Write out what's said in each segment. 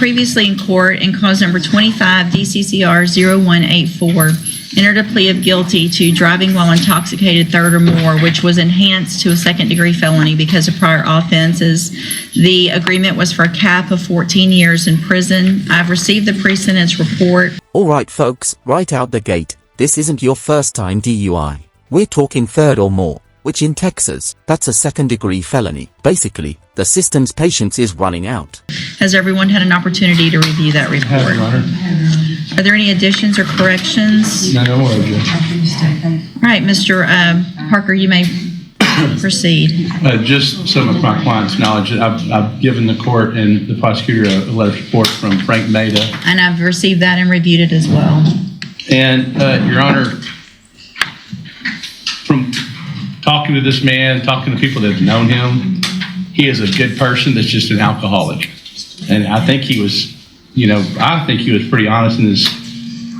Previously in court in cause number 25 DCCR 0184, entered a plea of guilty to driving while intoxicated third or more, which was enhanced to a second-degree felony because of prior offenses. The agreement was for a cap of 14 years in prison. I've received the pre-sentence report. All right, folks, right out the gate, this isn't your first time DUI. We're talking third or more, which in Texas, that's a second-degree felony. Basically, the system's patience is running out. Has everyone had an opportunity to review that report? Are there any additions or corrections? No, All right, Mr. Parker, you may proceed. Just some of my client's knowledge. I've given the court and the prosecutor a letter of support from Frank Maida. And I've received that and reviewed it as well. And Your Honor, from talking to this man, talking to people that have known him, he is a good person that's just an alcoholic. And I think he was, I think he was pretty honest in his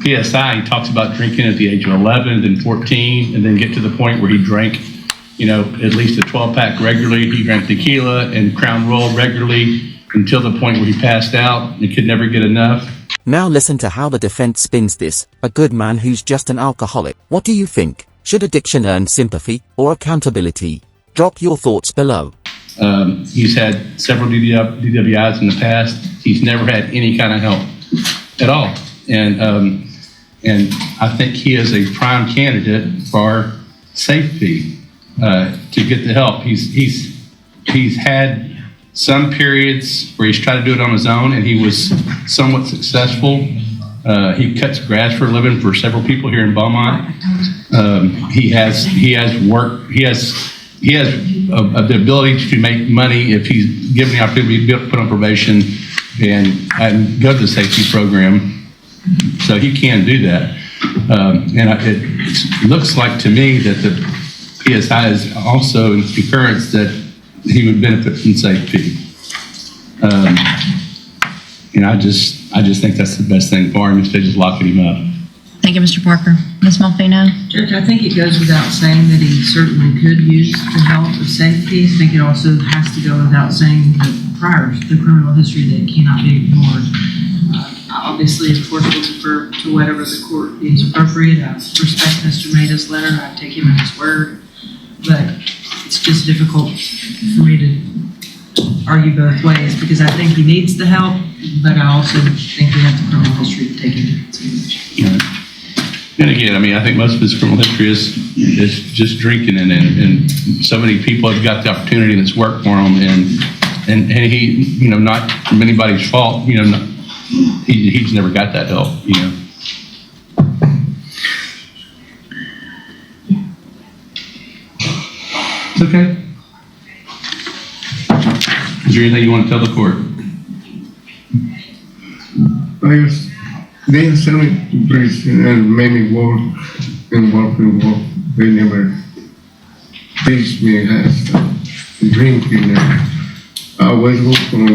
PSI. He talks about drinking at the age of 11, then 14, and then get to the point where he drank, at least a 12-pack regularly. He drank tequila and Crown Royal regularly until the point where he passed out and could never get enough. Now listen to how the defense spins this. A good man who's just an alcoholic. What do you think? Should addiction earn sympathy or accountability? Drop your thoughts below. He's had several DWIs in the past. He's never had any kind of help at all. And I think he is a prime candidate for safety to get the help. He's had some periods where he's tried to do it on his own, and he was somewhat successful. He cuts grass for a living for several people here in Beaumont. He has the ability to make money if he's given the opportunity to be put on probation and go to the safety program. So he can do that. It looks like to me that the PSI is also in concurrence that he would benefit from safety. I just think that's the best thing for him instead of just locking him up. Thank you, Mr. Parker. Ms. Malfino? Judge, I think it goes without saying that he certainly could use the help of safety. I think it also has to go without saying that prior to the criminal history that cannot be ignored. Obviously, of course, we'll defer to whatever the court deems appropriate. I respect Mr. Maida's letter. I take him at his word. But it's just difficult for me to argue both ways because I think he needs the help, but I also think we have the criminal history to take into consideration. Right. And again, I think most of his criminal history is just drinking, and so many people have got the opportunity and it's worked for him, and he, not from anybody's fault, he's never got that help, It's okay. Is there anything you want to tell the court? They sent me to prison and made me work. They never teach me as drinking. I always work from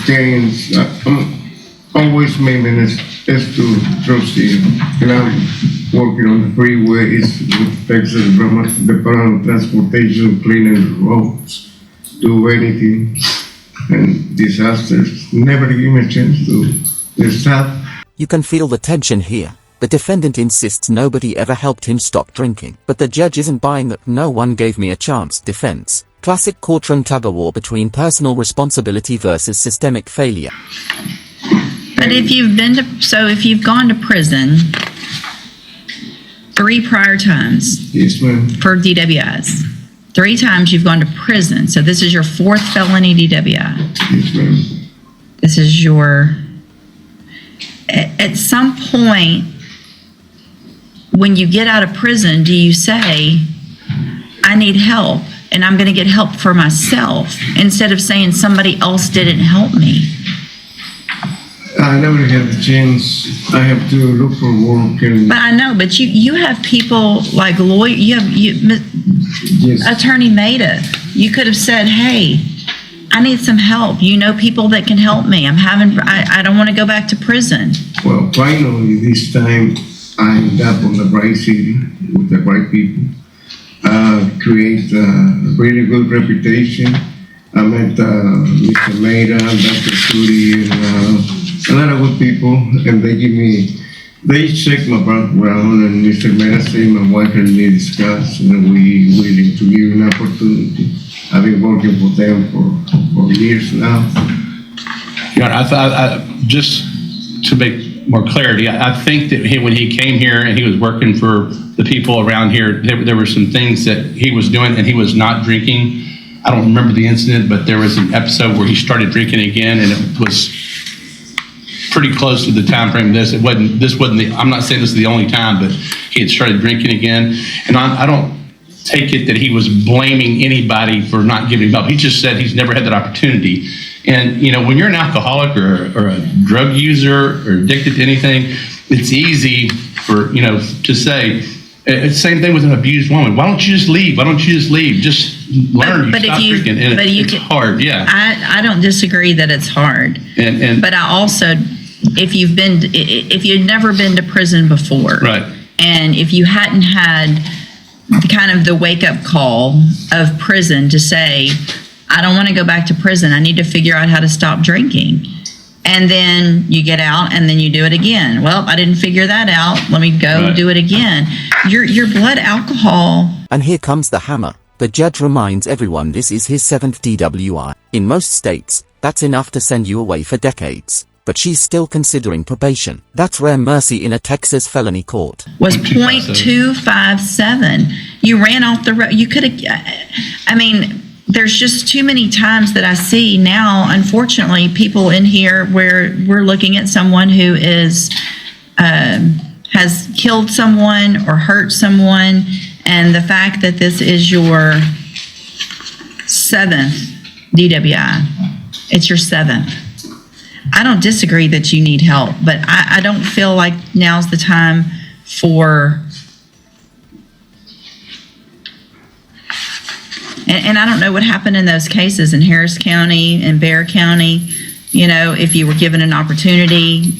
things. Always maintenance is to trustee. And I'm working on the freeways with Texas Department of Transportation, cleaning the roads, do anything. And disasters never give me a chance to stop. You can feel the tension here. The defendant insists nobody ever helped him stop drinking. But the judge isn't buying that "no one gave me a chance" defense. Classic courtroom tug-of-war between personal responsibility versus systemic failure. But if you've gone to prison 3 prior times Yes, ma'am. for DWIs, 3 times you've gone to prison. So this is your 4th felony DWI. Yes, ma'am. This is your... At some point, when you get out of prison, do you say, I need help and I'm going to get help for myself, instead of saying somebody else didn't help me? I never had the chance. I have to look for work and. But I know, but you have people like Yes. Attorney Maida. You could have said, hey, I need some help. You know people that can help me. I don't want to go back to prison. Well, finally, this time I ended up on the right city with the right people. Create a really good reputation I met Mr. Maida, Dr. Suri, and a lot of good people, and they check my background, and Mr. Maida said my wife and me discussed, and we willing to give an opportunity. I've been working for them for years now. Your Honor, just to make more clarity, I think that when he came here and he was working for the people around here, there were some things that he was doing, and he was not drinking. I don't remember the incident, but there was an episode where he started drinking again, and it was pretty close to the time frame of this. This wasn't I'm not saying this is the only time, but he had started drinking again. And I don't take it that he was blaming anybody for not giving help. He just said he's never had that opportunity. And, when you're an alcoholic or a drug user or addicted to anything, it's easy for, to say, it's the same thing with an abused woman. Why don't you just leave? Why don't you just leave? Just learn. But stop if you, drinking. And but it's hard, yeah. I don't disagree that it's hard. But I also, if you'd never been to prison before, Right. and if you hadn't had kind of the wake-up call of prison to say, I don't want to go back to prison, I need to figure out how to stop drinking. And then you get out and then you do it again. Well, I didn't figure that out. Let me go do it again. Your blood alcohol. And here comes the hammer. The judge reminds everyone this is his 7th DWI. In most states, that's enough to send you away for decades. But she's still considering probation. That's rare mercy in a Texas felony court. Was .257. You ran off the road. You could have, there's just too many times that I see now, unfortunately, people in here where we're looking at someone who is, has killed someone or hurt someone, and the fact that this is your 7th DWI, it's your 7th. I don't disagree that you need help, but I don't feel like now's the time for, and I don't know what happened in those cases in Harris County and Bexar County. If you were given an opportunity,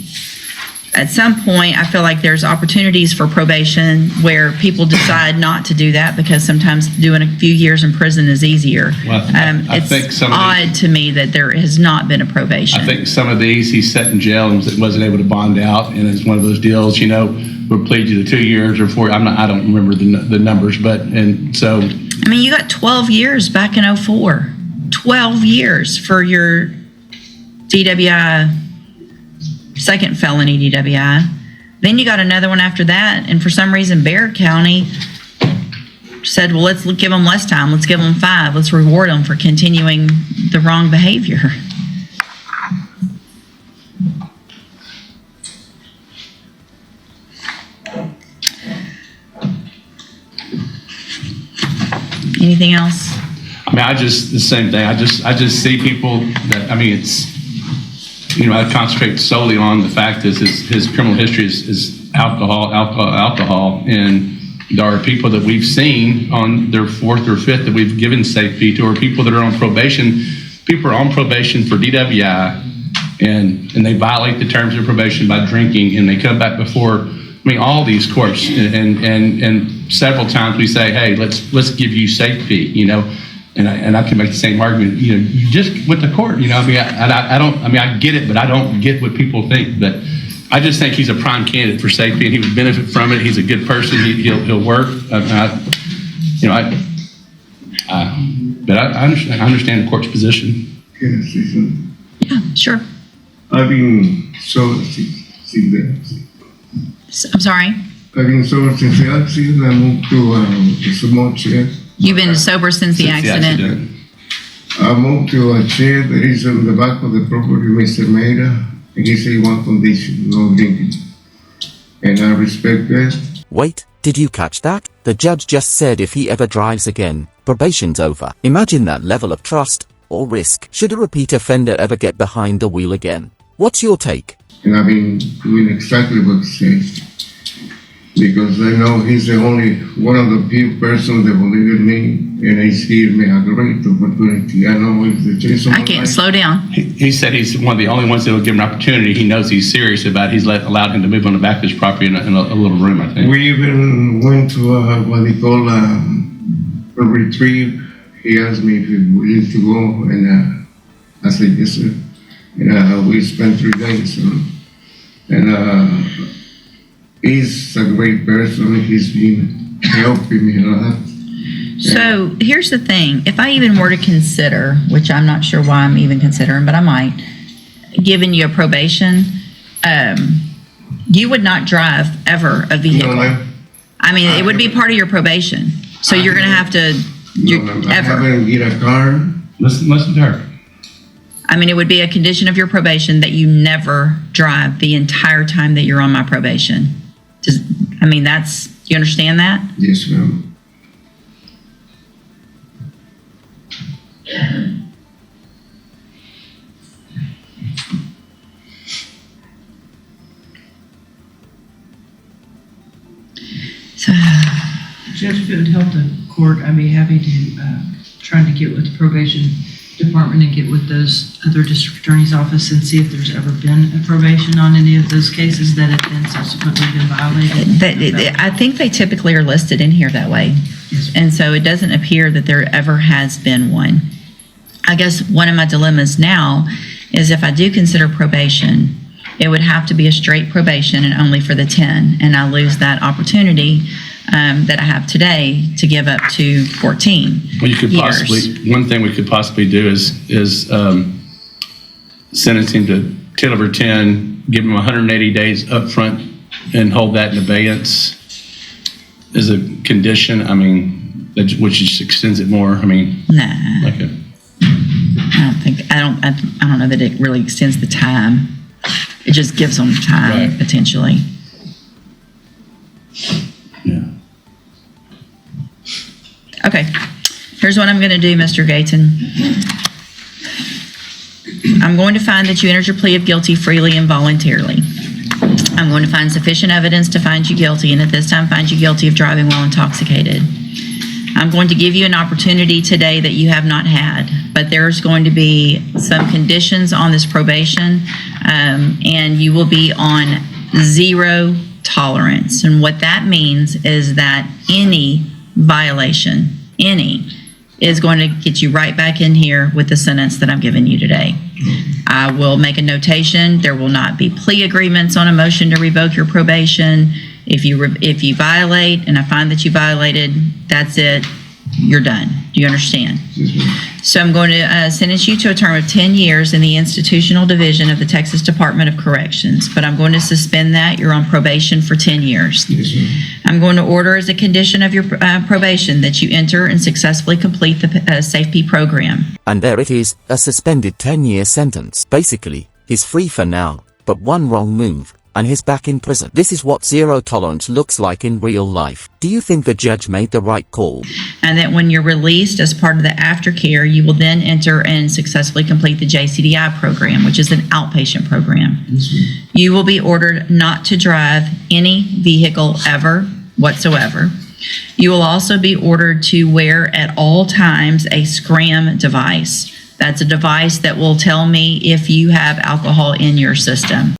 at some point, I feel like there's opportunities for probation where people decide not to do that because sometimes doing a few years in prison is easier. Well, I think it's some of odd to me that there has not been a probation. I think some of these he sat in jail and wasn't able to bond out, and it's one of those deals. We'll plead you to 2 years or 4. I don't remember the numbers, and so. You got 12 years back in 2004. 12 years for your DWI. Second felony DWI. Then you got another one after that, and for some reason Bexar County said, well, let's give them less time. Let's give them 5. Let's reward them for continuing the wrong behavior. Anything else? The same thing. I just see people that, it's, I concentrate solely on the fact that his criminal history is alcohol, and there are people that we've seen on their 4th or 5th that we've given safety to, or people that are on probation. People are on probation for DWI, and they violate the terms of probation by drinking, and they come back before, all these courts, and several times we say, hey, let's give you safety, And I can make the same argument. You just went to court. I get it, but I don't get what people think. But I just think he's a prime candidate for safety, and he would benefit from it. He's a good person. He'll work. But I understand the court's position. Can I say something? Yeah, sure. I've been sober since the I'm sorry? I've been sober since the accident. I moved to small chair. You've been sober since the accident? I moved to a chair that is on the back of the property, Mr. Maida, and he said one condition, no drinking. And I respect that. Wait, did you catch that? The judge just said if he ever drives again, probation's over. Imagine that level of trust or risk. Should a repeat offender ever get behind the wheel again? What's your take? And I've been doing exactly what he says. Because I know he's the only one of the few persons that believe in me, and I see me a great opportunity. I know it's the chase of my I can't life. slow down. He said he's one of the only ones that will give him an opportunity. He knows he's serious about it. He's allowed him to move on the back of his property in a little room, I think. We even went to what they call a retreat he asked me if he willing to go, and I said yes, sir. And we spent 3 days. And he's a great person. He's been helping me a lot. So here's the thing. If I even were to consider, which I'm not sure why I'm even considering, but I might, giving you a probation, you would not drive ever a vehicle. No, I mean, it would be part of your probation. So you're going to have to, I haven't get a car. Listen to her. I mean, it would be a condition of your probation that you never drive the entire time that you're on my probation. You understand that? Yes, ma'am. So, Judge, if it would help the court, I'd be happy to, trying to get with the probation department and get with those other district attorney's office and see if there's ever been a probation on any of those cases that have been subsequently been violated. I think they typically are listed in here that way. Yes, And so it doesn't appear that there ever has been one. I guess one of my dilemmas now is if I do consider probation, it would have to be a straight probation and only for the 10. And I lose that opportunity that I have today to give up to 14 Well, you could years. possibly, one thing we could possibly do is sentence him to 10 over 10, give him 180 days up front and hold that in abeyance as a condition. I mean, which just extends it more. I mean, Nah, like a, I don't know that it really extends the time. It just gives them time, Right. potentially. yeah. Okay, here's what I'm going to do, Mr. Gayton. I'm going to find that you entered your plea of guilty freely and voluntarily. I'm going to find sufficient evidence to find you guilty, and at this time find you guilty of driving while intoxicated. I'm going to give you an opportunity today that you have not had, but there's going to be some conditions on this probation, and you will be on 0 tolerance. And what that means is that any violation, is going to get you right back in here with the sentence that I'm giving you today. I will make a notation. There will not be plea agreements on a motion to revoke your probation. If you violate and I find that you violated, that's it. You're done. Do you understand? So I'm going to sentence you to a term of 10 years in the institutional division of the Texas Department of Corrections, but I'm going to suspend that. You're on probation for 10 years. Yes, ma'am. I'm going to order as a condition of your probation that you enter and successfully complete the SafeP program. And there it is, a suspended 10-year sentence. Basically, he's free for now, but one wrong move, and he's back in prison. This is what 0 tolerance looks like in real life. Do you think the judge made the right call? And that when you're released as part of the aftercare, you will then enter and successfully complete the JCDI program, which is an outpatient program. You will be ordered not to drive any vehicle ever whatsoever. You will also be ordered to wear at all times a scram device. That's a device that will tell me if you have alcohol in your system.